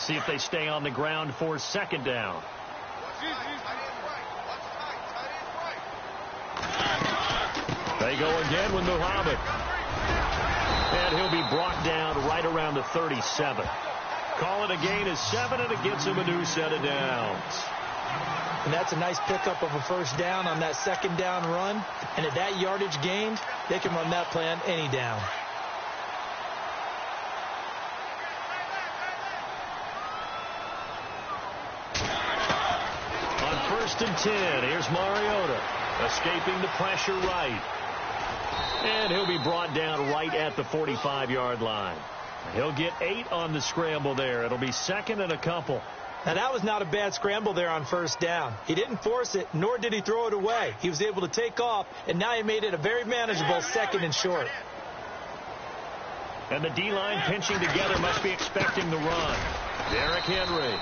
see if they stay on the ground for second down. They go again with Muhammad. And he'll be brought down right around the 37. Call it a gain of 7, and it gets him a new set of downs. And that's a nice pickup of a first down on that second down run. And at that yardage gained, they can run that play on any down. On 1st and 10, here's Mariota, escaping the pressure right. And he'll be brought down right at the 45-yard line. He'll get 8 on the scramble there. It'll be second and a couple. Now, that was not a bad scramble there on first down. He didn't force it, nor did he throw it away. He was able to take off, and now he made it a very manageable second and short. And the D-line pinching together must be expecting the run. Derrick Henry.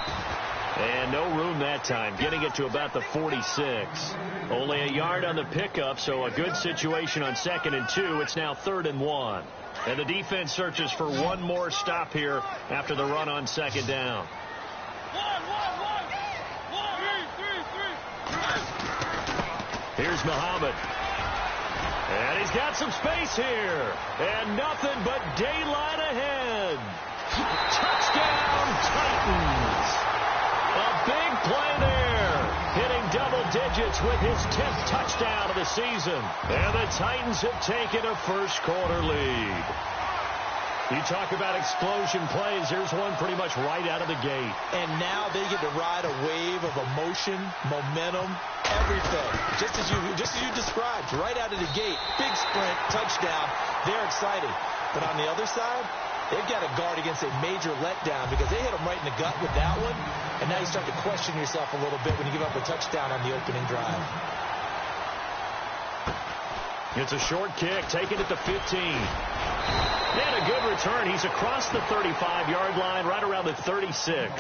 And no room that time, getting it to about the 46. Only a yard on the pickup, so a good situation on 2nd and 2. It's now 3rd and 1. And the defense searches for one more stop here after the run on 2nd down. Here's Muhammad. And he's got some space here. And nothing but daylight ahead. Touchdown, Titans. A big play there. Hitting double digits with his 10th touchdown of the season. And the Titans have taken a first-quarter lead. You talk about explosion plays. There's one pretty much right out of the gate. And now they get to ride a wave of emotion, momentum, everything. Just as you described, right out of the gate. Big sprint, touchdown. They're excited. But on the other side, they've got to guard against a major letdown because they hit them right in the gut with that one. And now you start to question yourself a little bit when you give up a touchdown on the opening drive. It's a short kick, taken at the 15. And a good return. He's across the 35-yard line, right around the 36.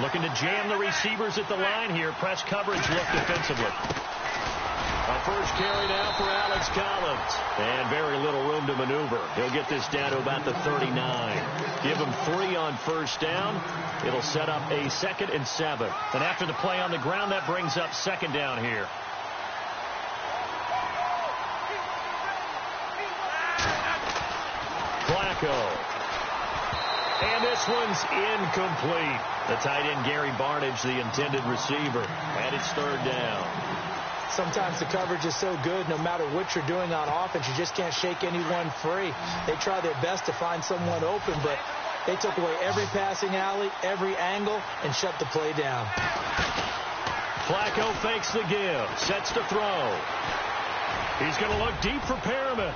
Looking to jam the receivers at the line here. Press coverage look defensively. A first carry now for Alex Collins. And very little room to maneuver. He'll get this down to about the 39. Give him 3 on first down. It'll set up a 2nd and 7. And after the play on the ground, that brings up 2nd down here. Flacco. And this one's incomplete. The tight end, Gary Barnidge, the intended receiver. And it's 3rd down. Sometimes the coverage is so good, no matter what you're doing on offense, you just can't shake anyone free. They try their best to find someone open, but they took away every passing alley, every angle, and shut the play down. Flacco fakes the give, sets to throw. He's going to look deep for Perriman.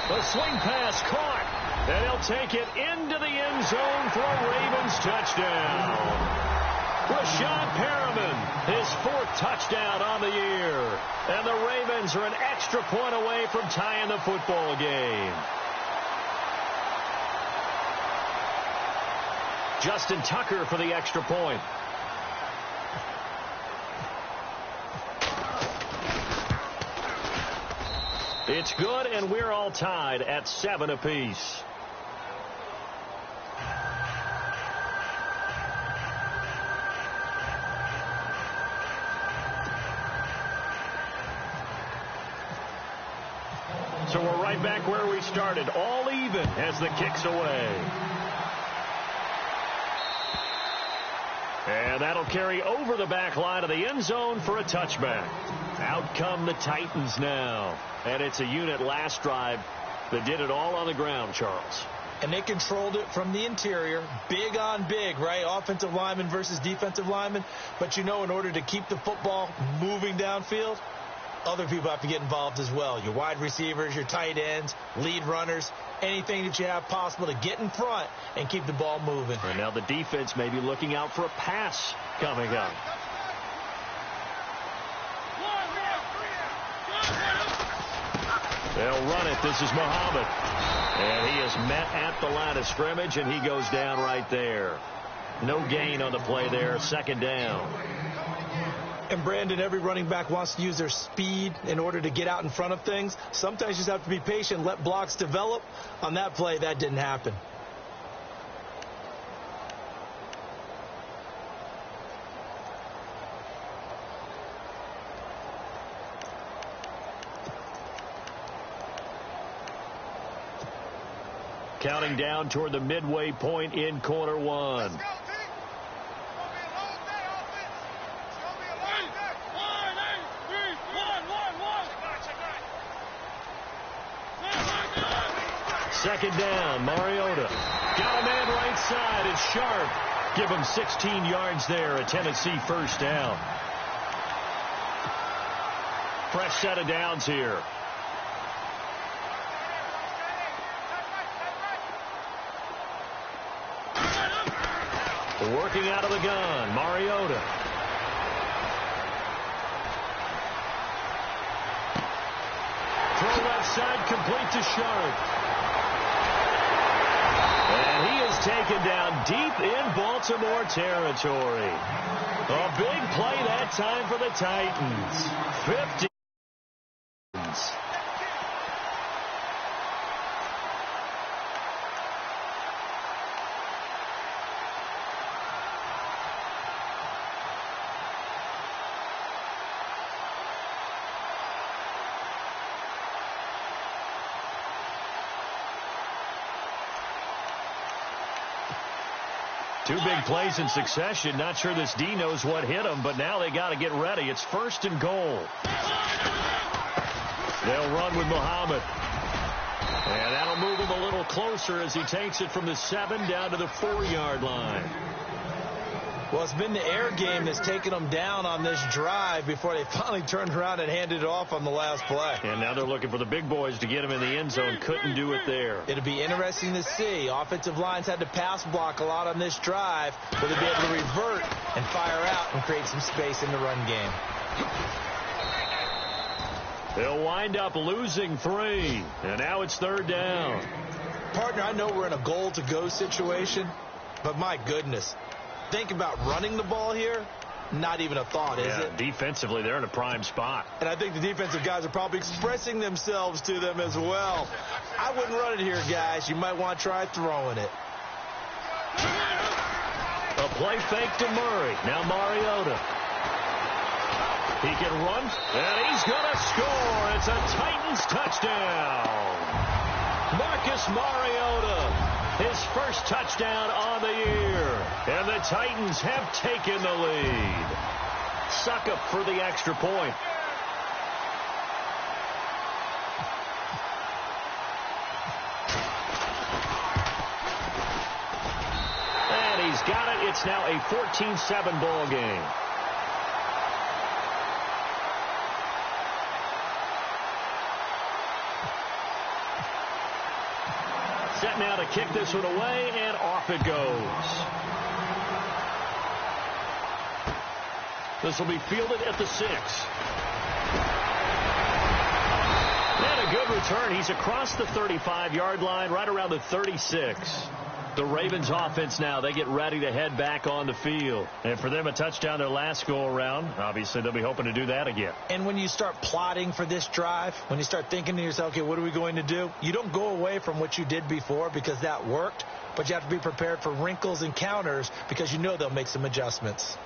The swing pass caught, and he'll take it into the end zone for a Ravens touchdown. Rashad Perriman, his 4th touchdown on the year. And the Ravens are an extra point away from tying the football game. Justin Tucker for the extra point. It's good, and we're all tied at 7 apiece. So we're right back where we started, all even as the kick's away. And that'll carry over the back line of the end zone for a touchback. Out come the Titans now. And it's a unit last drive that did it all on the ground, Charles. And they controlled it from the interior. Big on big, right? Offensive lineman versus defensive lineman. But, you know, in order to keep the football moving downfield, other people have to get involved as well. Your wide receivers, your tight ends, lead runners, anything that you have possible to get in front and keep the ball moving. And now the defense may be looking out for a pass coming up. They'll run it. This is Muhammad. And he is met at the line of scrimmage, and he goes down right there. No gain on the play there, second down. And, Brandon, every running back wants to use their speed in order to get out in front of things. Sometimes you just have to be patient, let blocks develop. On that play, that didn't happen. Counting down toward the midway point in quarter one. Second down, Mariota. Got a man right side. It's Sharp. Give him 16 yards there, a Tennessee first down. Fresh set of downs here. Working out of the gun, Mariota. Throw left side, complete to Sharp. And he is taken down deep in Baltimore territory. A big play that time for the Titans. 50. Two big plays in succession. Not sure this D knows what hit him, but now they got to get ready. It's first and goal. They'll run with Muhammad. And that'll move him a little closer as he takes it from the 7 down to the 4-yard line. Well, it's been the air game that's taken them down on this drive before they finally turned around and handed it off on the last play. And now they're looking for the big boys to get him in the end zone. Couldn't do it there. It'll be interesting to see. Offensive lines had to pass block a lot on this drive. Will they be able to revert and fire out and create some space in the run game? They'll wind up losing 3. And now it's third down. Partner, I know we're in a goal-to-go situation, but my goodness. Think about running the ball here. Not even a thought, is it? Defensively, they're in a prime spot. And I think the defensive guys are probably expressing themselves to them as well. I wouldn't run it here, guys. You might want to try throwing it. A play fake to Murray. Now Mariota. He can run, and he's going to score. It's a Titans touchdown. Marcus Mariota. His first touchdown on the year. And the Titans have taken the lead. Suckup for the extra point. And he's got it. It's now a 14-7 ball game. Set now to kick this one away, and off it goes. This will be fielded at the 6. And a good return. He's across the 35-yard line, right around the 36. The Ravens offense now, they get ready to head back on the field. And for them, a touchdown their last go-around. Obviously, they'll be hoping to do that again. And when you start plotting for this drive, when you start thinking to yourself, okay, what are we going to do? You don't go away from what you did before because that worked, but you have to be prepared for wrinkles and counters because you know they'll make some adjustments.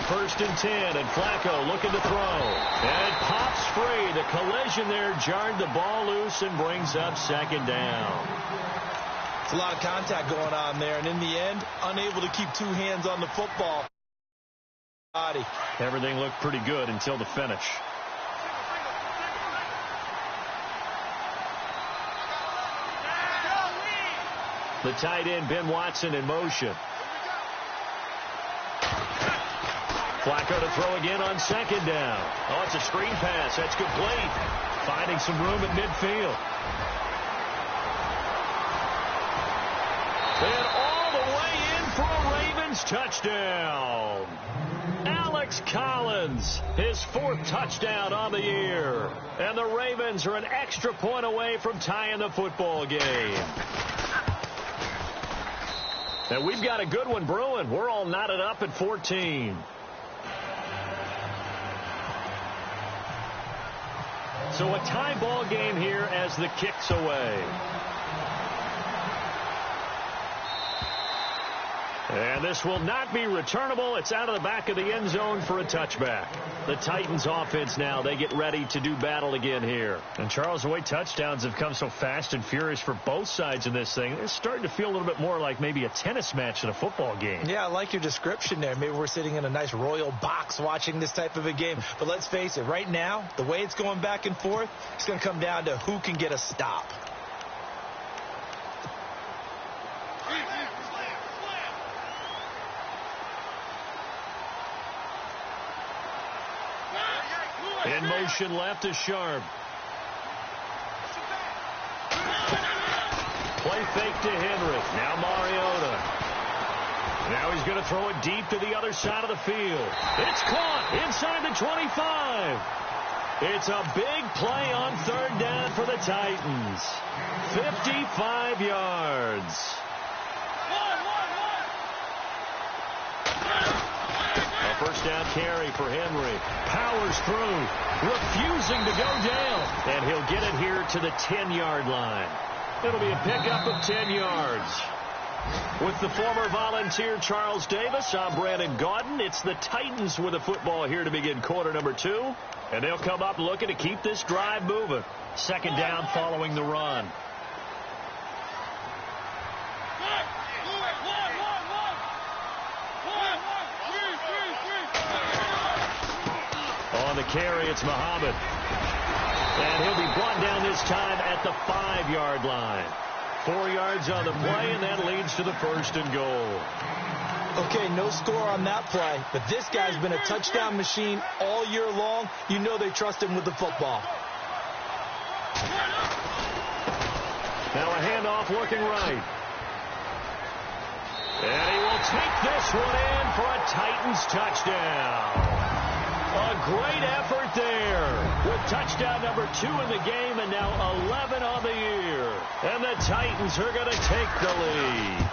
First and 10, and Flacco looking to throw. And it pops free. The collision there jarred the ball loose and brings up second down. It's a lot of contact going on there, and in the end, unable to keep two hands on the football. Body. Everything looked pretty good until the finish. The tight end, Ben Watson, in motion. Flacco to throw again on second down. Oh, it's a screen pass. That's complete. Finding some room at midfield. And all the way in for a Ravens Ravens touchdown. Alex Collins, his 4th touchdown on the year. And the Ravens are an extra point away from tying the football game. And we've got a good one brewing. We're all knotted up at 14. So a tie ball game here as the kick's away. And this will not be returnable. It's out of the back of the end zone for a touchback. The Titans offense now, they get ready to do battle again here. And Charles, the way touchdowns have come so fast and furious for both sides in this thing, it's starting to feel a little bit more like maybe a tennis match than a football game. Yeah, I like your description there. Maybe we're sitting in a nice royal box watching this type of a game. But let's face it, right now, the way it's going back and forth, it's going to come down to who can get a stop. In motion left is Sharp. Play fake to Henry. Now Mariota. Now he's going to throw it deep to the other side of the field. It's caught inside the 25. It's a big play on 3rd down for the Titans. 55 yards. A 1st down carry for Henry. Powers through, refusing to go down. And he'll get it here to the 10-yard line. It'll be a pickup of 10 yards. With the former Volunteer Charles Davis, I'm Brandon Gaudin. It's the Titans with the football here to begin quarter number 2. And they'll come up looking to keep this drive moving. 2nd down following the run. On the carry, it's Muhammad. And he'll be brought down this time at the 5-yard line. 4 yards on the play, and that leads to the 1st and goal. Okay, no score on that play, but this guy's been a touchdown machine all year long. You know they trust him with the football. Now a handoff looking right. And he will take this one in for a Titans touchdown. A great effort there with touchdown number 2 in the game and now 11 on the year. And the Titans are going to take the lead.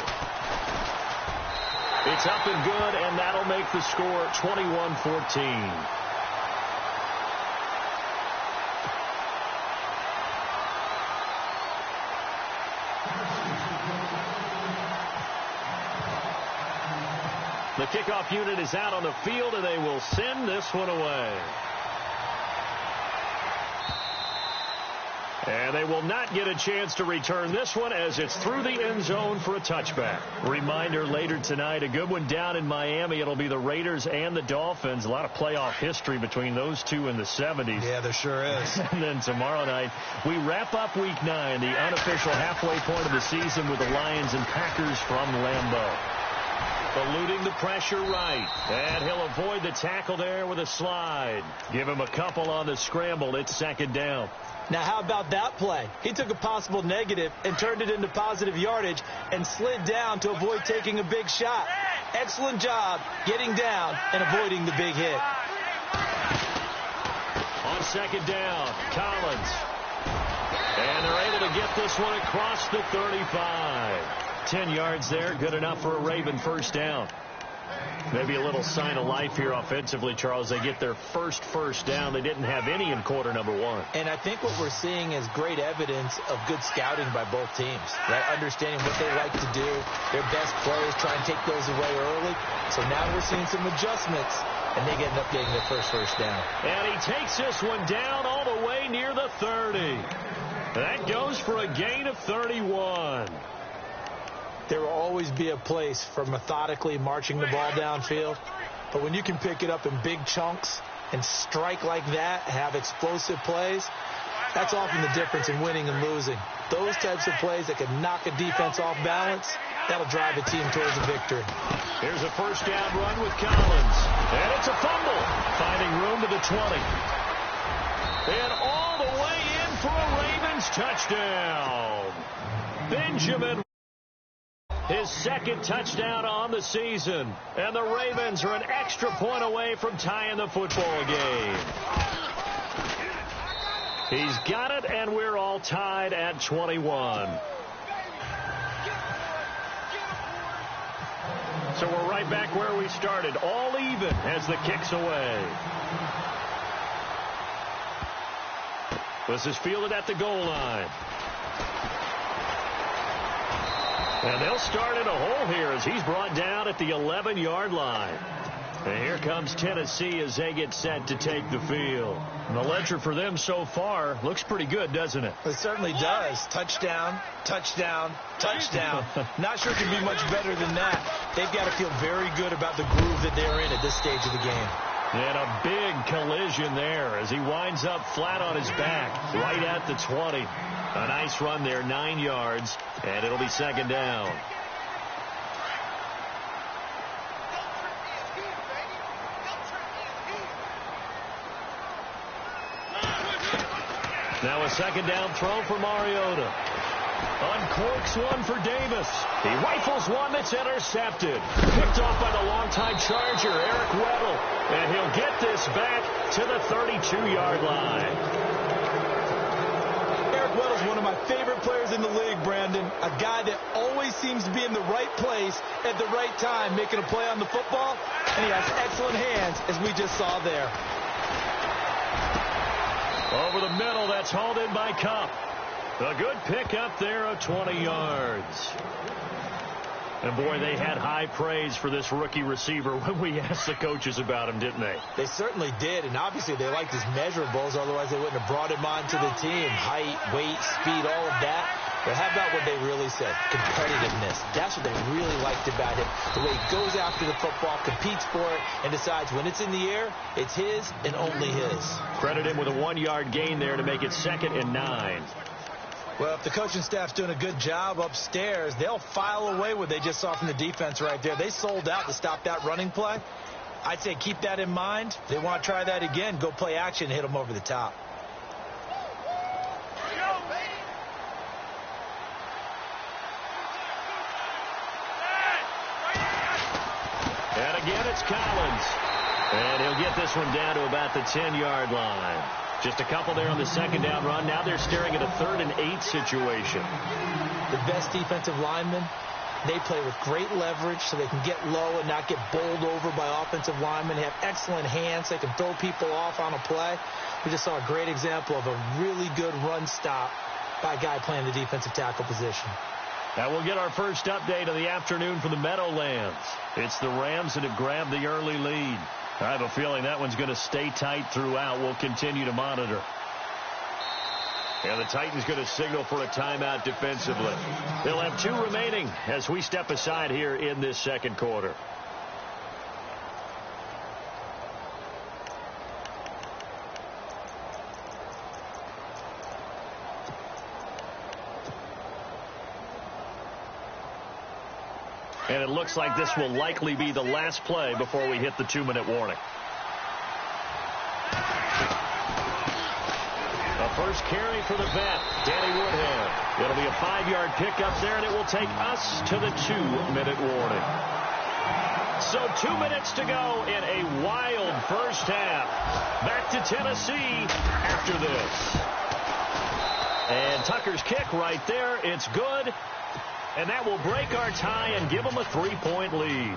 It's up and good, and that'll make the score 21-14. The kickoff unit is out on the field, and they will send this one away. And they will not get a chance to return this one as it's through the end zone for a touchback. Reminder later tonight, a good one down in Miami. It'll be the Raiders and the Dolphins. A lot of playoff history between those two in the 70s. Yeah, there sure is. And then tomorrow night, we wrap up Week 9, the unofficial halfway point of the season with the Lions and Packers from Lambeau. Eluding the pressure right. And he'll avoid the tackle there with a slide. Give him a couple on the scramble. It's 2nd down. Now, how about that play? He took a possible negative and turned it into positive yardage and slid down to avoid taking a big shot. Excellent job getting down and avoiding the big hit. On 2nd down, Collins. And they're able to get this one across the 35. 10 yards there, good enough for a Raven 1st down. Maybe a little sign of life here offensively, Charles. They get their first down. They didn't have any in quarter number 1. And I think what we're seeing is great evidence of good scouting by both teams, right? Understanding what they like to do, their best players, try and take those away early. So now we're seeing some adjustments, and they end up getting their first down. And he takes this one down all the way near the 30. That goes for a gain of 31. There will always be a place for methodically marching the ball downfield. But when you can pick it up in big chunks and strike like that, have explosive plays, that's often the difference in winning and losing. Those types of plays that can knock a defense off balance, that'll drive a team towards a victory. Here's a 1st down run with Collins. And it's a fumble. Finding room to the 20. And all the way in for a Ravens touchdown. Benjamin. his second touchdown on the season. And the Ravens are an extra point away from tying the football game. He's got it, and we're all tied at 21. So we're right back where we started, all even as the kick's away. This is fielded at the goal line. And they'll start in a hole here as he's brought down at the 11-yard line. And here comes Tennessee as they get set to take the field. And the ledger for them so far looks pretty good, doesn't it? It certainly does. Touchdown, touchdown, touchdown. Not sure it can be much better than that. They've got to feel very good about the groove that they're in at this stage of the game. And a big collision there as he winds up flat on his back right at the 20. A nice run there, 9 yards, and it'll be second down. Now a second down throw for Mariota. Uncorks one for Davis. He rifles one that's intercepted. Picked off by the longtime Charger, Eric Weddle. And he'll get this back to the 32-yard line. Eric Weddle's one of my favorite players in the league, Brandon. A guy that always seems to be in the right place at the right time, making a play on the football. And he has excellent hands, as we just saw there. Over the middle, that's hauled in by Cup. A good pickup there of 20 yards. And, boy, they had high praise for this rookie receiver when we asked the coaches about him, didn't they? They certainly did, and obviously they liked his measurables, otherwise they wouldn't have brought him onto the team. Height, weight, speed, all of that. But how about what they really said? Competitiveness. That's what they really liked about him. The way he goes after the football, competes for it, and decides when it's in the air, it's his and only his. Credit him with a 1-yard gain there to make it 2nd and 9. Well, if the coaching staff's doing a good job upstairs, they'll file away what they just saw from the defense right there. They sold out to stop that running play. I'd say keep that in mind. If they want to try that again, go play action and hit them over the top. And again, it's Collins. And he'll get this one down to about the 10-yard line. Just a couple there on the second down run. Now they're staring at a 3rd and 8 situation. The best defensive linemen, they play with great leverage so they can get low and not get bowled over by offensive linemen. They have excellent hands. They can throw people off on a play. We just saw a great example of a really good run stop by a guy playing the defensive tackle position. Now we'll get our first update of the afternoon from the Meadowlands. It's the Rams that have grabbed the early lead. I have a feeling that one's going to stay tight throughout. We'll continue to monitor. And the Titans going to signal for a timeout defensively. They'll have 2 remaining as we step aside here in this second quarter. And it looks like this will likely be the last play before we hit the 2-minute warning. A first carry for the vet, Danny Woodhead. It'll be a 5-yard pickup there, and it will take us to the 2-minute warning. So 2 minutes to go in a wild first half. Back to Tennessee after this. And Tucker's kick right there. It's good. And that will break our tie and give them a 3-point lead.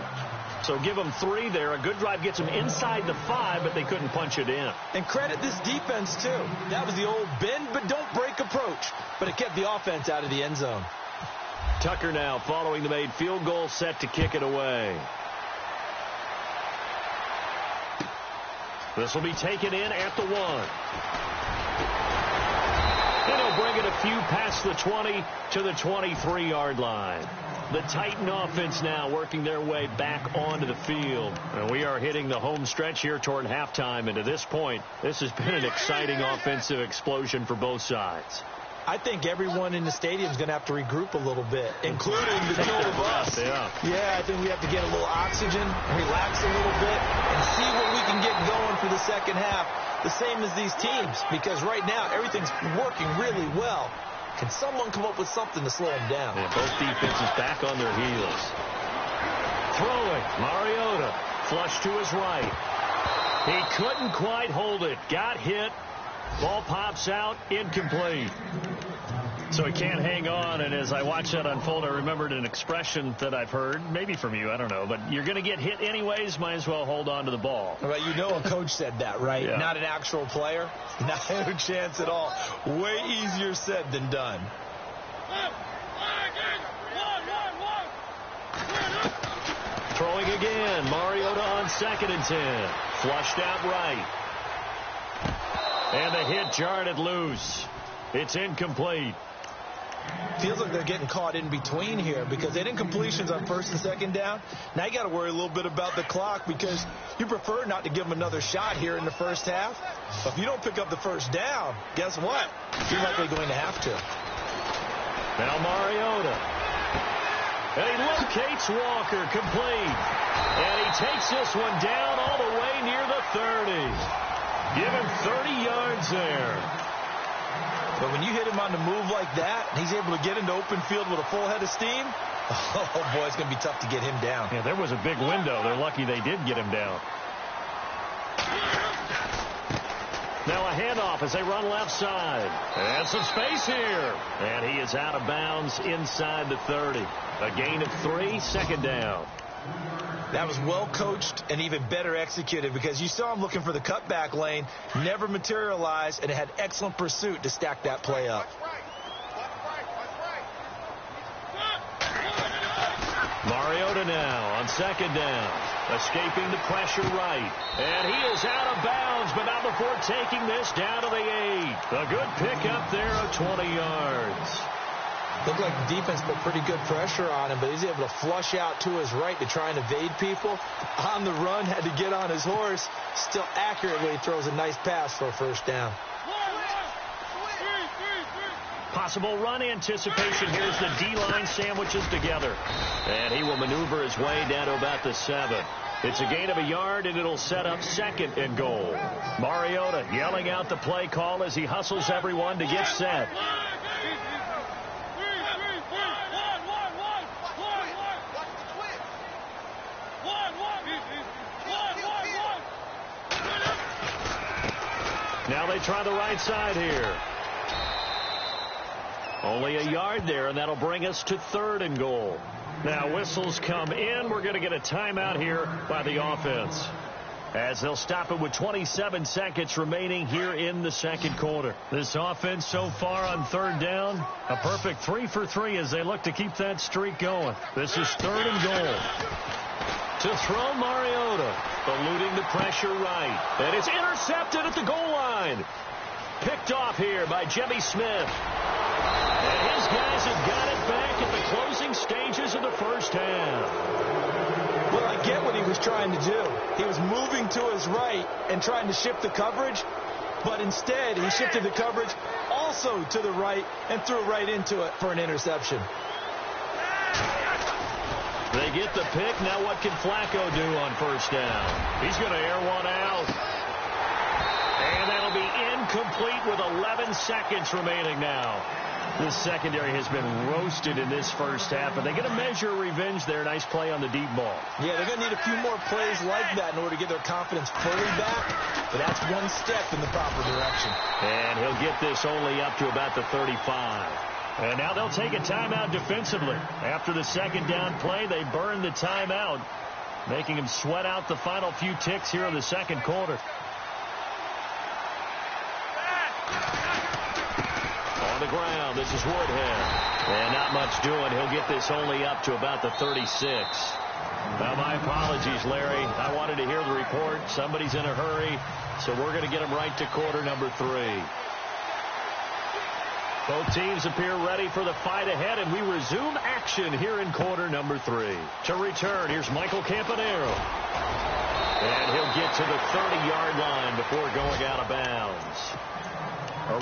So give them 3 there. A good drive gets them inside the 5, but they couldn't punch it in. And credit this defense, too. That was the old bend but don't break approach. But it kept the offense out of the end zone. Tucker now following the made field goal, set to kick it away. This will be taken in at the 1. And he'll bring it a few past the 20 to the 23-yard line. The Titan offense now working their way back onto the field. And we are hitting the home stretch here toward halftime. And to this point, this has been an exciting offensive explosion for both sides. I think everyone in the stadium is going to have to regroup a little bit, including the 2 of us. Yeah, I think we have to get a little oxygen, relax a little bit, and see what we can get going for the second half. The same as these teams, because right now everything's working really well. Can someone come up with something to slow him down? Yeah, both defenses back on their heels. Throwing, Mariota, flush to his right. He couldn't quite hold it. Got hit. Ball pops out, incomplete. So he can't hang on, and as I watched that unfold, I remembered an expression that I've heard, maybe from you, I don't know, but you're going to get hit anyways, might as well hold on to the ball. Well, you know a coach said that, right? Yeah. Not an actual player. Not a chance at all. Way easier said than done. Throwing again, Mariota on 2nd and 10. Flushed out right. And the hit jarred it loose. It's incomplete. Feels like they're getting caught in between here because they didn't completions on 1st and 2nd down. Now you got to worry a little bit about the clock because you prefer not to give them another shot here in the first half. But if you don't pick up the first down, guess what? You're likely going to have to. Now Mariota. And he locates Walker, complete. And he takes this one down all the way near the 30. Give him 30 yards there. But when you hit him on the move like that, and he's able to get into open field with a full head of steam, oh, boy, it's going to be tough to get him down. Yeah, there was a big window. They're lucky they did get him down. Now a handoff as they run left side. And some space here. And he is out of bounds inside the 30. A gain of 3, 2nd down. That was well coached and even better executed because you saw him looking for the cutback lane, never materialized, and had excellent pursuit to stack that play up. Mariota now on 2nd down, escaping the pressure right. And he is out of bounds, but not before taking this down to the 8. A good pickup there of 20 yards. Looked like the defense put pretty good pressure on him, but he's able to flush out to his right to try and evade people. On the run, had to get on his horse. Still accurately throws a nice pass for a 1st down. Possible run anticipation. Here's the D-line sandwiches together. And he will maneuver his way down to about the 7. It's a gain of a yard, and it'll set up 2nd and goal. Mariota yelling out the play call as he hustles everyone to get set. Now they try the right side here. Only a yard there, and that'll bring us to 3rd and goal. Now whistles come in. We're going to get a timeout here by the offense, as they'll stop it with 27 seconds remaining here in the 2nd quarter. This offense so far on 3rd down, a perfect 3 for 3 as they look to keep that streak going. This is 3rd and goal. To throw, Mariota, eluding the pressure right. And it's intercepted at the goal line. Picked off here by Jimmy Smith. And his guys have got it back at the closing stages of the 1st half. Well, I get what he was trying to do. He was moving to his right and trying to shift the coverage, but instead he shifted the coverage also to the right and threw right into it for an interception. They get the pick. Now what can Flacco do on 1st down? He's going to air one out. And that'll be incomplete with 11 seconds remaining now. The secondary has been roasted in this 1st half, but they get a measure of revenge there. Nice play on the deep ball. Yeah, they're going to need a few more plays like that in order to get their confidence fully back, but that's one step in the proper direction. And he'll get this only up to about the 35. And now they'll take a timeout defensively. After the 2nd down play, they burn the timeout, making him sweat out the final few ticks here in the 2nd quarter. On the ground, this is Woodhead. And not much doing. He'll get this only up to about the 36. Now, my apologies, Larry. I wanted to hear the report. Somebody's in a hurry, so we're going to get him right to quarter number 3. Both teams appear ready for the fight ahead, and we resume action here in quarter number 3. To return, here's Michael Campanero. And he'll get to the 30-yard line before going out of bounds.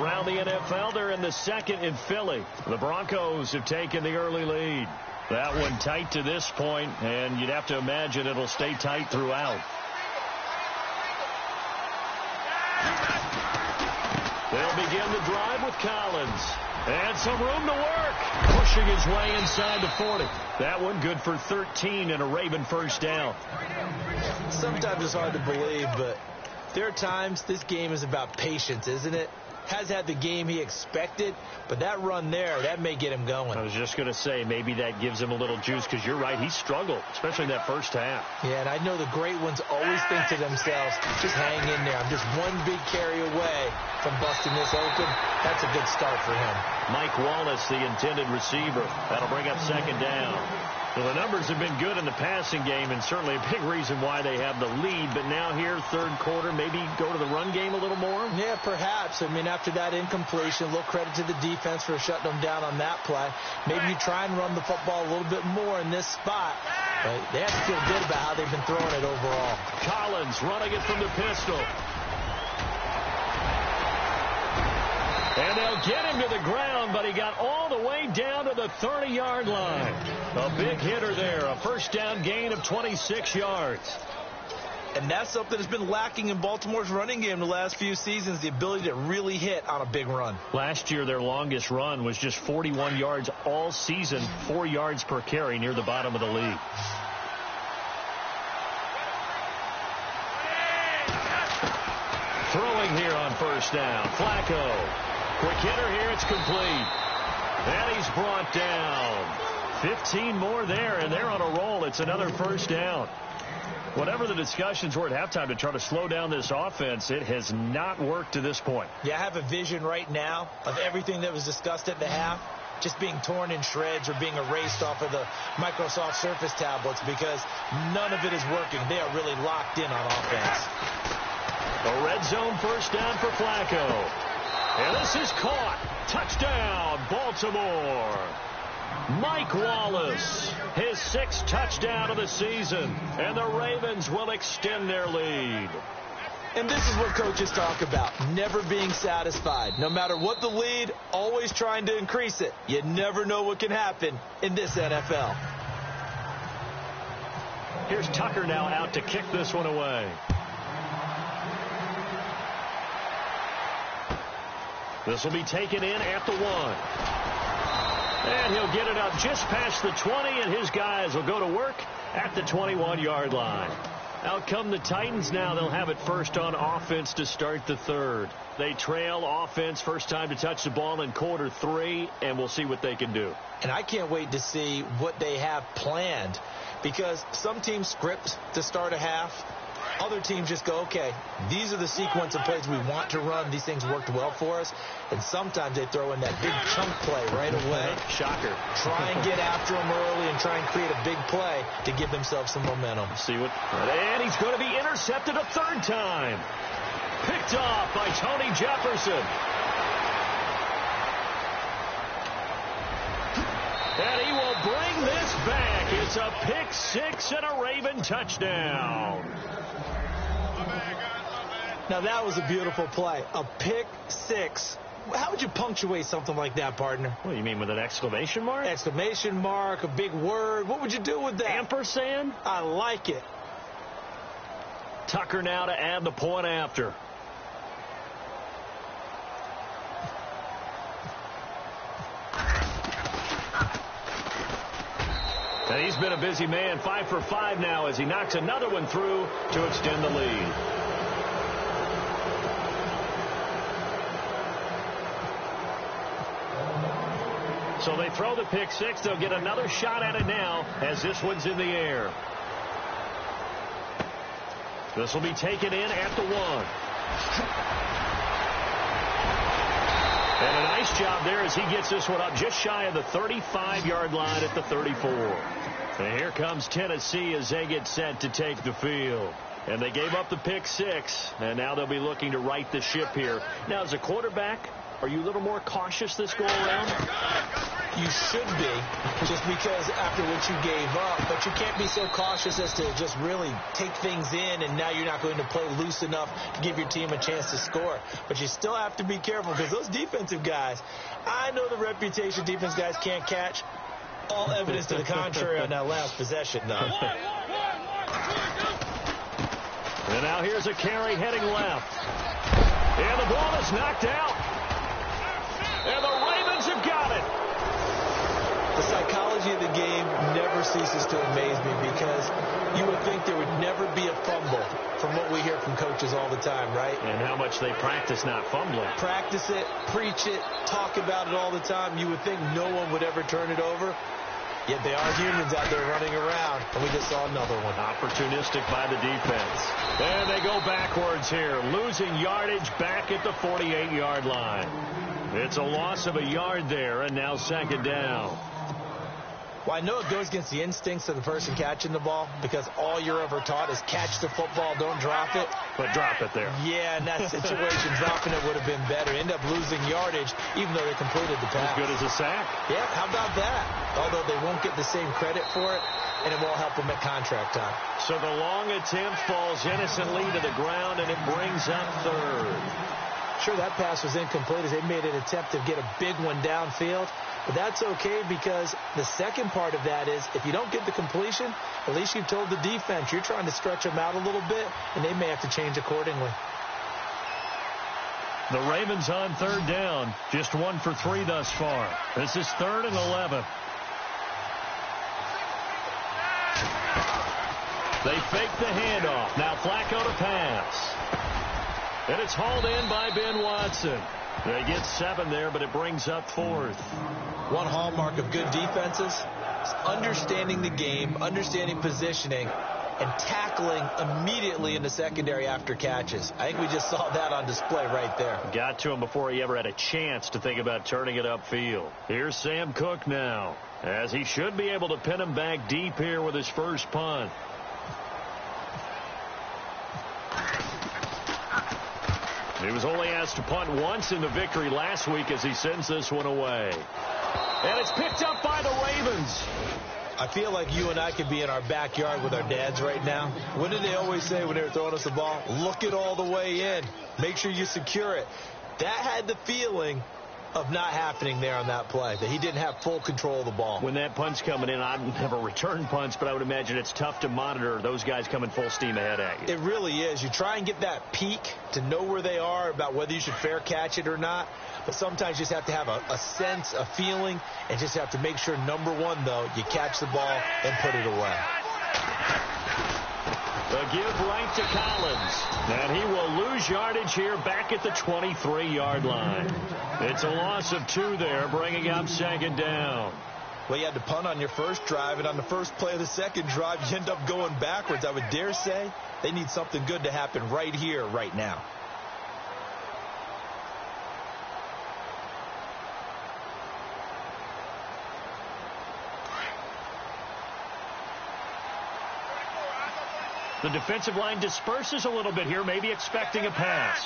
Around the NFL, they're in the 2nd in Philly. The Broncos have taken the early lead. That one tight to this point, and you'd have to imagine it'll stay tight throughout. They'll begin the drive with Collins. And some room to work. Pushing his way inside the 40. That one good for 13 and a Raven first down. Sometimes it's hard to believe, but there are times this game is about patience, isn't it? Has had the game he expected, but that run there, that may get him going. I was just going to say, maybe that gives him a little juice, because you're right, he struggled, especially in that first half. Yeah, and I know the great ones always think to themselves, just hang in there. I'm just one big carry away from busting this open. That's a good start for him. Mike Wallace, the intended receiver. That'll bring up second down. Well, the numbers have been good in the passing game, and certainly a big reason why they have the lead. But now here, third quarter, maybe go to the run game a little more? Yeah, perhaps. I mean, after that incompletion, a little credit to the defense for shutting them down on that play. Maybe you try and run the football a little bit more in this spot. But they have to feel good about how they've been throwing it overall. Collins running it from the pistol. And they'll get him to the ground, but he got all the way down to the 30-yard line. A big hitter there, a first down gain of 26 yards. And that's something that's been lacking in Baltimore's running game the last few seasons, the ability to really hit on a big run. Last year, their longest run was just 41 yards all season, 4 yards per carry near the bottom of the league. Throwing here on first down, Flacco. Quick hitter here, it's complete. And he's brought down. 15 more there, and they're on a roll. It's another first down. Whatever the discussions were at halftime to try to slow down this offense, it has not worked to this point. Yeah, I have a vision right now of everything that was discussed at the half just being torn in shreds or being erased off of the Microsoft Surface tablets because none of it is working. They are really locked in on offense. A red zone first down for Flacco. And this is caught. Touchdown, Baltimore. Mike Wallace, his 6th touchdown of the season. And the Ravens will extend their lead. And this is what coaches talk about, never being satisfied. No matter what the lead, always trying to increase it. You never know what can happen in this NFL. Here's Tucker now out to kick this one away. This will be taken in at the 1. And he'll get it up just past the 20, and his guys will go to work at the 21-yard line. Out come the Titans now. They'll have it first on offense to start the third. They trail offense, first time to touch the ball in quarter 3, and we'll see what they can do. And I can't wait to see what they have planned because some teams script to start a half. Other teams just go, okay, these are the sequence of plays we want to run. These things worked well for us. And sometimes they throw in that big chunk play right away. Shocker. Try and get after them early and try and create a big play to give themselves some momentum. See what? And he's going to be intercepted a third time. Picked off by Tony Jefferson. And he will bring this back. It's a pick 6 and a Raven touchdown. Now, that was a beautiful play. A pick 6. How would you punctuate something like that, partner? What do you mean, with an exclamation mark? Exclamation mark, a big word. What would you do with that? Ampersand? I like it. Tucker now to add the point after. And he's been a busy man, 5 for 5 now as he knocks another one through to extend the lead. So they throw the pick 6. They'll get another shot at it now as this one's in the air. This will be taken in at the 1. And a nice job there as he gets this one up just shy of the 35-yard line at the 34. And here comes Tennessee as they get set to take the field. And they gave up the pick 6, and now they'll be looking to right the ship here. Now, as a quarterback, are you a little more cautious this go-around? You should be, just because after what you gave up. But you can't be so cautious as to just really take things in, and now you're not going to play loose enough to give your team a chance to score. But you still have to be careful because those defensive guys, I know the reputation defense guys can't catch. All evidence to the contrary on that last possession, though. And now here's a carry heading left. And the ball is knocked out. And the Ravens have never ceases to amaze me because you would think there would never be a fumble from what we hear from coaches all the time, right? And how much they practice not fumbling. Practice it, preach it, talk about it all the time. You would think no one would ever turn it over. Yet they are humans out there running around, and we just saw another one. Opportunistic by the defense. And they go backwards here, losing yardage back at the 48-yard line. It's a loss of a yard there, and now second down. Well, I know it goes against the instincts of the person catching the ball because all you're ever taught is catch the football, don't drop it. But drop it there. Yeah, in that situation, dropping it would have been better. End up losing yardage even though they completed the pass. As good as a sack. Yeah, how about that? Although they won't get the same credit for it, and it won't help them at contract time. So the long attempt falls innocently to the ground, and it brings up third. Sure, that pass was incomplete as they made an attempt to get a big one downfield. But that's okay because the second part of that is if you don't get the completion, at least you've told the defense you're trying to stretch them out a little bit, and they may have to change accordingly. The Ravens on third down. Just 1 for 3 thus far. This is 3rd and 11. They fake the handoff. Now Flacco to pass. And it's hauled in by Ben Watson. They get 7 there, but it brings up 4th. One hallmark of good defenses is understanding the game, understanding positioning, and tackling immediately in the secondary after catches. I think we just saw that on display right there. Got to him before he ever had a chance to think about turning it upfield. Here's Sam Cook now, as he should be able to pin him back deep here with his first punt. He was only asked to punt once in the victory last week as he sends this one away. And it's picked up by the Ravens. I feel like you and I could be in our backyard with our dads right now. What did they always say when they were throwing us the ball? Look it all the way in. Make sure you secure it. That had the feeling of not happening there on that play, that he didn't have full control of the ball. When that punt's coming in, I've never returned punts, but I would imagine it's tough to monitor those guys coming full steam ahead at you. It really is. You try and get that peek to know where they are about whether you should fair catch it or not, but sometimes you just have to have a sense, a feeling, and just have to make sure, number one, though, you catch the ball and put it away. The give right to Collins. And he will lose yardage here back at the 23-yard line. It's a loss of 2 there, bringing up second down. Well, you had to punt on your first drive, and on the first play of the second drive, you end up going backwards. I would dare say they need something good to happen right here, right now. The defensive line disperses a little bit here, maybe expecting a pass.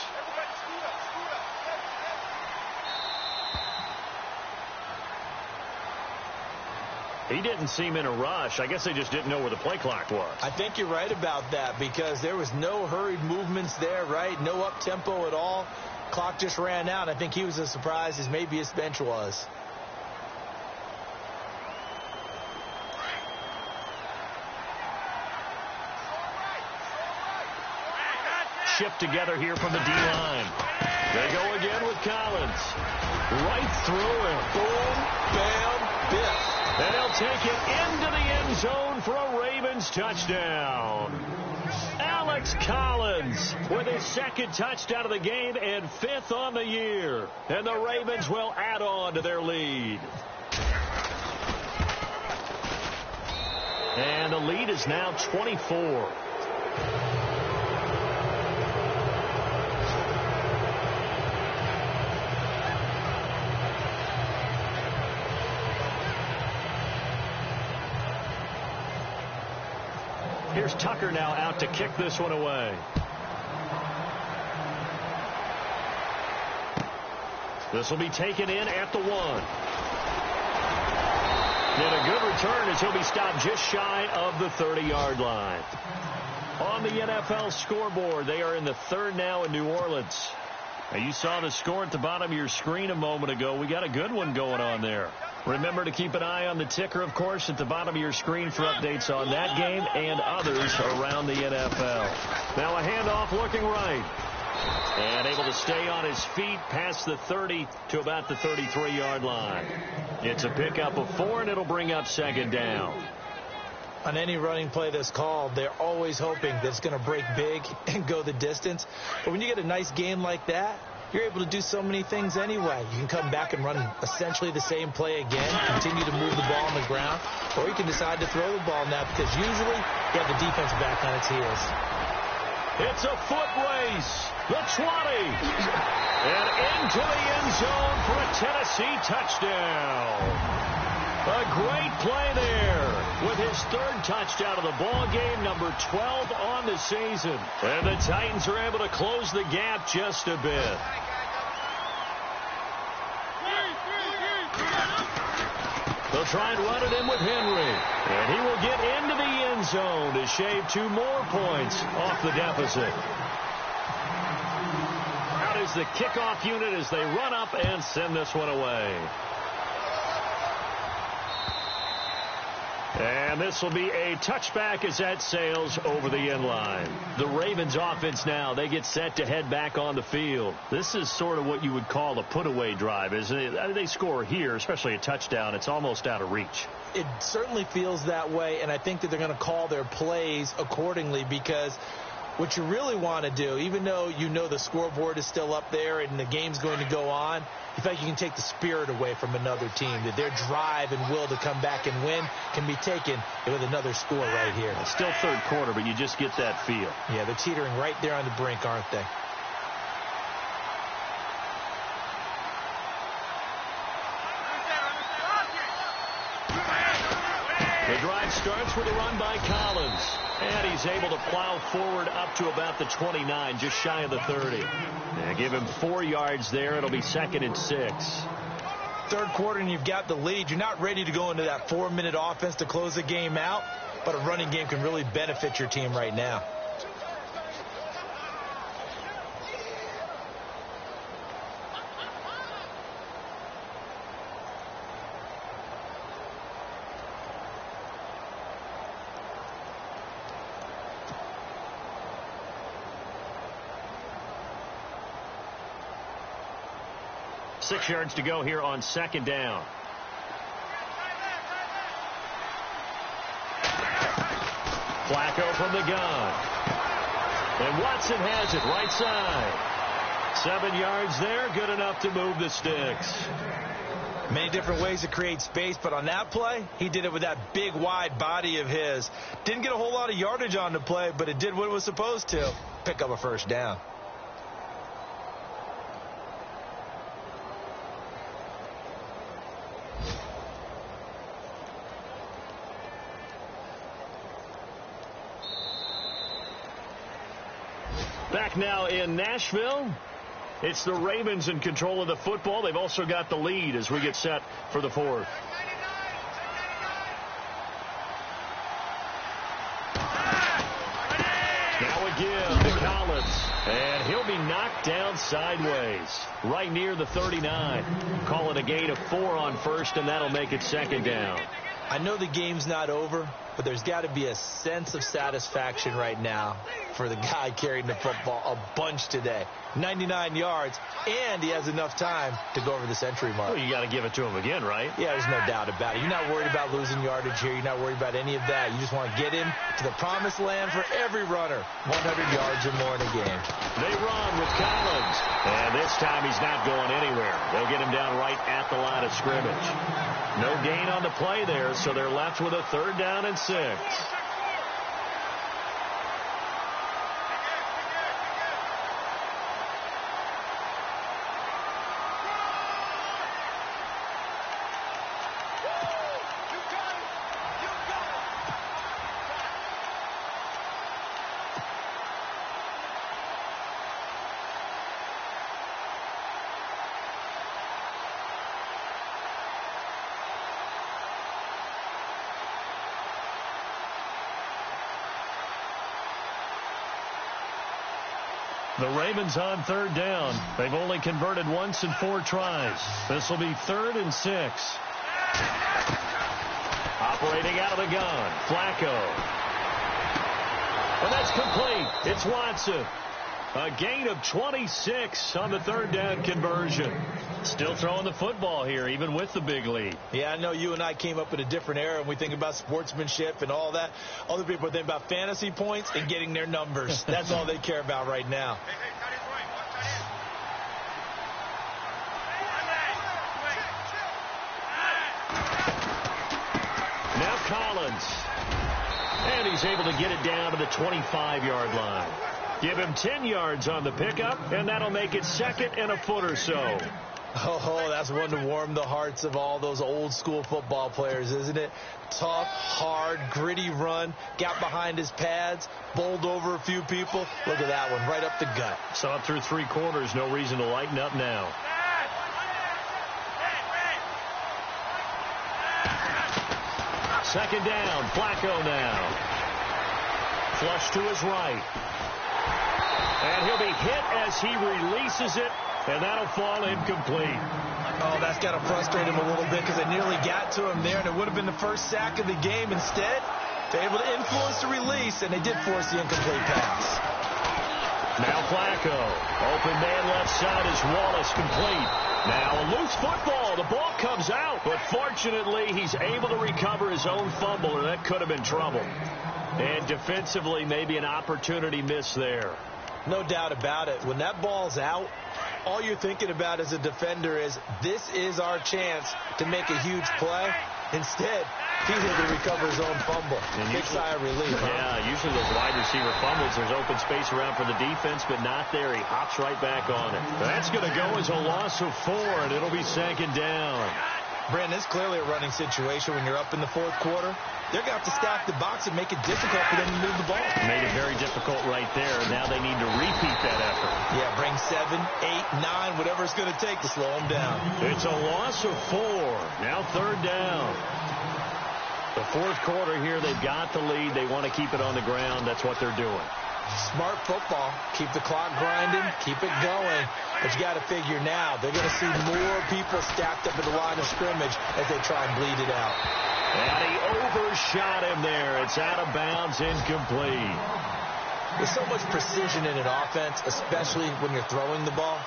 He didn't seem in a rush. I guess they just didn't know where the play clock was. I think you're right about that because there was no hurried movements there, right? No up-tempo at all. Clock just ran out. I think he was as surprised as maybe his bench was. Shift together here from the D-line. They go again with Collins. Right through it. Boom, bam, biff. And he'll take it into the end zone for a Ravens touchdown. Alex Collins with his second touchdown of the game and 5th on the year. And the Ravens will add on to their lead. And the lead is now 24. Here's Tucker now out to kick this one away. This will be taken in at the 1. And a good return as he'll be stopped just shy of the 30-yard line. On the NFL scoreboard, they are in the 3rd now in New Orleans. Now, you saw the score at the bottom of your screen a moment ago. We got a good one going on there. Remember to keep an eye on the ticker, of course, at the bottom of your screen for updates on that game and others around the NFL. Now a handoff looking right. And able to stay on his feet past the 30 to about the 33-yard line. It's a pickup of 4, and it'll bring up second down. On any running play that's called, they're always hoping that it's going to break big and go the distance. But when you get a nice game like that, you're able to do so many things anyway. You can come back and run essentially the same play again, continue to move the ball on the ground, or you can decide to throw the ball now because usually you have the defense back on its heels. It's a foot race. The 20. And into the end zone for a Tennessee touchdown. A great play there with his third touchdown of the ball game, number 12 on the season. And the Titans are able to close the gap just a bit. They'll try and run it in with Henry. And he will get into the end zone to shave 2 more points off the deficit. Out is the kickoff unit as they run up and send this one away. And this will be a touchback as that sails over the end line. The Ravens offense now, they get set to head back on the field. This is sort of what you would call a put-away drive, isn't it? They score here, especially a touchdown. It's almost out of reach. It certainly feels that way, and I think that they're going to call their plays accordingly because what you really want to do, even though you know the scoreboard is still up there and the game's going to go on, you feel like you can take the spirit away from another team, that their drive and will to come back and win can be taken with another score right here. It's still third quarter, but you just get that feel. Yeah, they're teetering right there on the brink, aren't they? The drive starts with a run by Collins. And he's able to plow forward up to about the 29, just shy of the 30. Yeah, give him 4 yards there. It'll be 2nd and 6. Third quarter and you've got the lead. You're not ready to go into that 4-minute offense to close the game out, but a running game can really benefit your team right now. Six yards to go here on second down. Flacco from the gun. And Watson has it right side. 7 yards there, good enough to move the sticks. Many different ways to create space, but on that play, he did it with that big, wide body of his. Didn't get a whole lot of yardage on the play, but it did what it was supposed to. Pick up a first down. Back now in Nashville. It's the Ravens in control of the football. They've also got the lead as we get set for the fourth. Now again to Collins. And he'll be knocked down sideways. Right near the 39. Call it a gain of 4 on first, and that'll make it second down. I know the game's not over, but there's got to be a sense of satisfaction right now for the guy carrying the football a bunch today. 99 yards, and he has enough time to go over the century mark. Well, you got to give it to him again, right? Yeah, there's no doubt about it. You're not worried about losing yardage here. You're not worried about any of that. You just want to get him to the promised land for every runner. 100 yards or more in a game. They run with Collins, and this time he's not going anywhere. They'll get him down right at the line of scrimmage. No gain on the play there, so they're left with a 3rd down and 6. The Ravens on 3rd down. They've only converted once in 4 tries. This will be 3rd and 6. Operating out of the gun, Flacco. And that's complete. It's Watson. A gain of 26 on the third down conversion. Still throwing the football here, even with the big lead. Yeah, I know you and I came up in a different era, and we think about sportsmanship and all that. Other people think about fantasy points and getting their numbers. That's all they care about right now. Now Collins. And he's able to get it down to the 25-yard line. Give him 10 yards on the pickup, and that'll make it second and a foot or so. Oh, that's one to warm the hearts of all those old-school football players, isn't it? Tough, hard, gritty run, got behind his pads, bowled over a few people. Look at that one, right up the gut. Saw it through 3 quarters, no reason to lighten up now. Second down, Flacco now. Flush to his right. And he'll be hit as he releases it, and that'll fall incomplete. Oh, that's got to frustrate him a little bit because they nearly got to him there, and it would have been the first sack of the game. Instead, they're able to influence the release, and they did force the incomplete pass. Now Flacco. Open man left side is Wallace, complete. Now a loose football. The ball comes out, but fortunately he's able to recover his own fumble, or that could have been trouble. And defensively, maybe an opportunity miss there. No doubt about it. When that ball's out, all you're thinking about as a defender is, this is our chance to make a huge play. Instead, he's able to recover his own fumble. Big sigh of relief. Yeah, usually those wide receiver fumbles, there's open space around for the defense, but not there. He hops right back on it. That's going to go as a loss of 4, and it'll be second down. Brandon, it's clearly a running situation when you're up in the fourth quarter. They're going to have to stack the box and make it difficult for them to move the ball. Made it very difficult right there. Now they need to repeat that effort. Yeah, bring 7, 8, 9, whatever it's going to take to slow them down. It's a loss of 4. Now third down. The fourth quarter here, they've got the lead. They want to keep it on the ground. That's what they're doing. Smart football. Keep the clock grinding. Keep it going. But you got to figure now, they're going to see more people stacked up at the line of scrimmage as they try and bleed it out. And he overshot him there. It's out of bounds, incomplete. There's so much precision in an offense, especially when you're throwing the ball.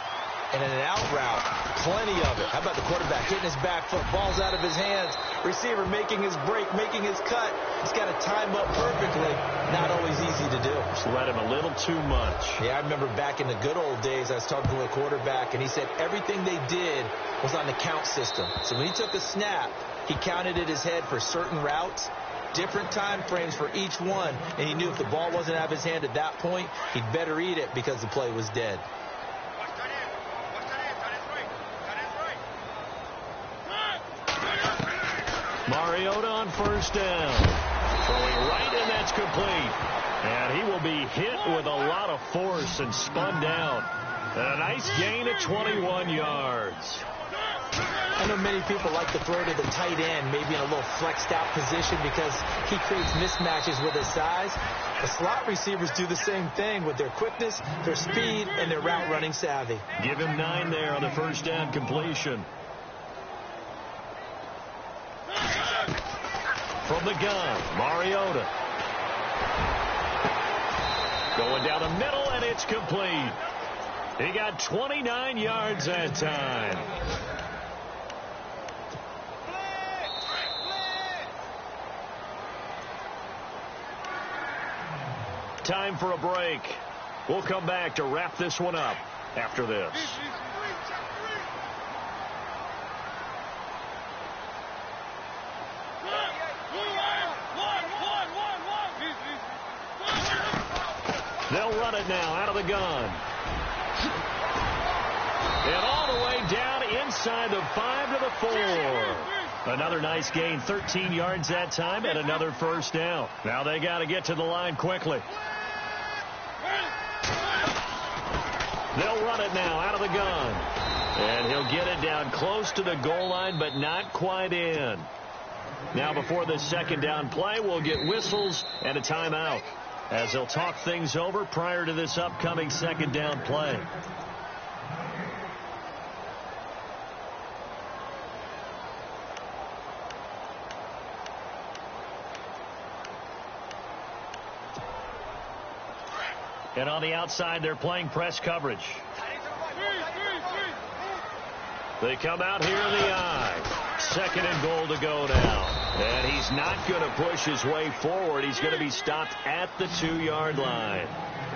And in an out route, plenty of it. How about the quarterback hitting his back foot, ball's out of his hands, receiver making his break, making his cut. He's got to time up perfectly. Not always easy to do. Just let him a little too much. Yeah, I remember back in the good old days, I was talking to a quarterback, and he said everything they did was on the count system. So when he took a snap, he counted in his head for certain routes, different time frames for each one, and he knew if the ball wasn't out of his hand at that point, he'd better eat it because the play was dead. Mariota on first down. Throwing right, and that's complete. And he will be hit with a lot of force and spun down. And a nice gain of 21 yards. I know many people like to throw to the tight end, maybe in a little flexed out position because he creates mismatches with his size. The slot receivers do the same thing with their quickness, their speed, and their route running savvy. Give him 9 there on the first down completion. From the gun, Mariota. Going down the middle, and it's complete. He got 29 yards that time. Time for a break. We'll come back to wrap this one up after this. They'll run it now out of the gun. And all the way down inside the 5 to the 4. Another nice gain, 13 yards that time, and another first down. Now they got to get to the line quickly. They'll run it now out of the gun. And he'll get it down close to the goal line, but not quite in. Now before this second down play, we'll get whistles and a timeout as they'll talk things over prior to this upcoming second down play. And on the outside, they're playing press coverage. They come out here in the I. 2nd and goal to go now. And he's not going to push his way forward. He's going to be stopped at the 2-yard line.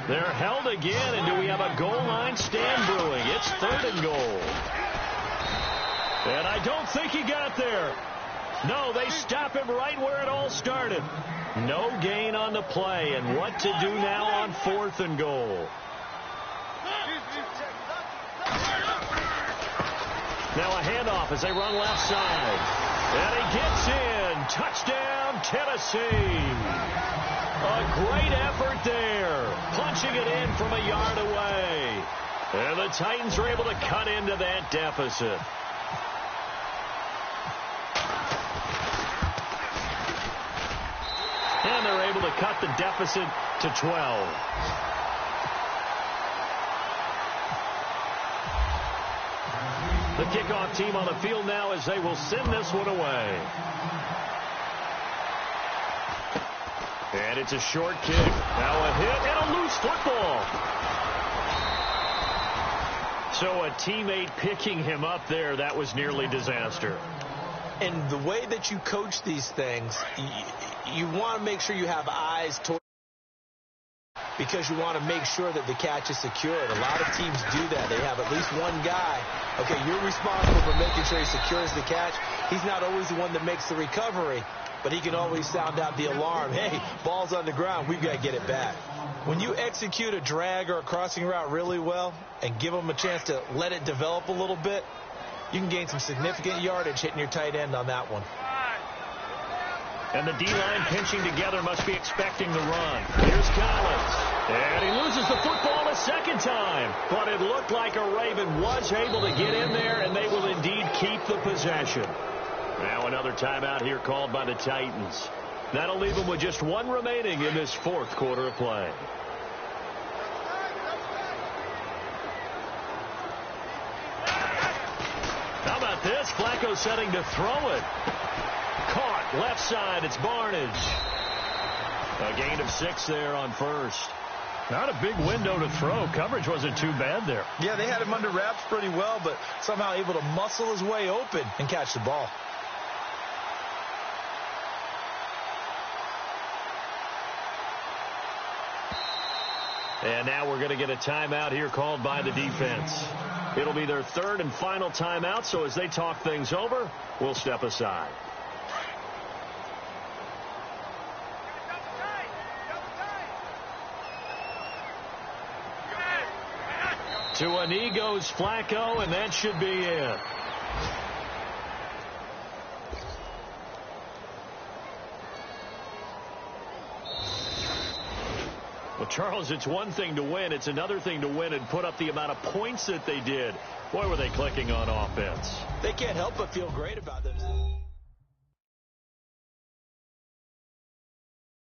They're held again, and do we have a goal line stand brewing? It's 3rd and goal. And I don't think he got there. No, they stop him right where it all started. No gain on the play, and what to do now on 4th and goal. Now a handoff as they run left side. And he gets in. Touchdown, Tennessee. A great effort there. Punching it in from a yard away. And the Titans are able to cut into that deficit. And they're able to cut the deficit to 12. The kickoff team on the field now as they will send this one away. And it's a short kick. Now a hit and a loose football. So a teammate picking him up there, that was nearly disaster. And the way that you coach these things, you want to make sure you have eyes toward, because you want to make sure that the catch is secured. A lot of teams do that. They have at least one guy. Okay, you're responsible for making sure he secures the catch. He's not always the one that makes the recovery, but he can always sound out the alarm. Hey, ball's on the ground. We've got to get it back. When you execute a drag or a crossing route really well and give them a chance to let it develop a little bit, you can gain some significant yardage hitting your tight end on that one. And the D-line pinching together must be expecting the run. Here's Collins. And he loses the football a second time. But it looked like a Raven was able to get in there, and they will indeed keep the possession. Now another timeout here called by the Titans. That'll leave them with just one remaining in this 4th quarter of play. How about this? Flacco setting to throw it. Caught left side. It's Barnage. A gain of 6 there on 1st. Not a big window to throw. Coverage wasn't too bad there. Yeah, they had him under wraps pretty well, but somehow able to muscle his way open and catch the ball. And now we're going to get a timeout here called by the defense. It'll be their 3rd and final timeout, so as they talk things over, we'll step aside. To a knee goes Flacco, and that should be it. Well, Charles, it's one thing to win. It's another thing to win and put up the amount of points that they did. Boy, were they clicking on offense. They can't help but feel great about themselves.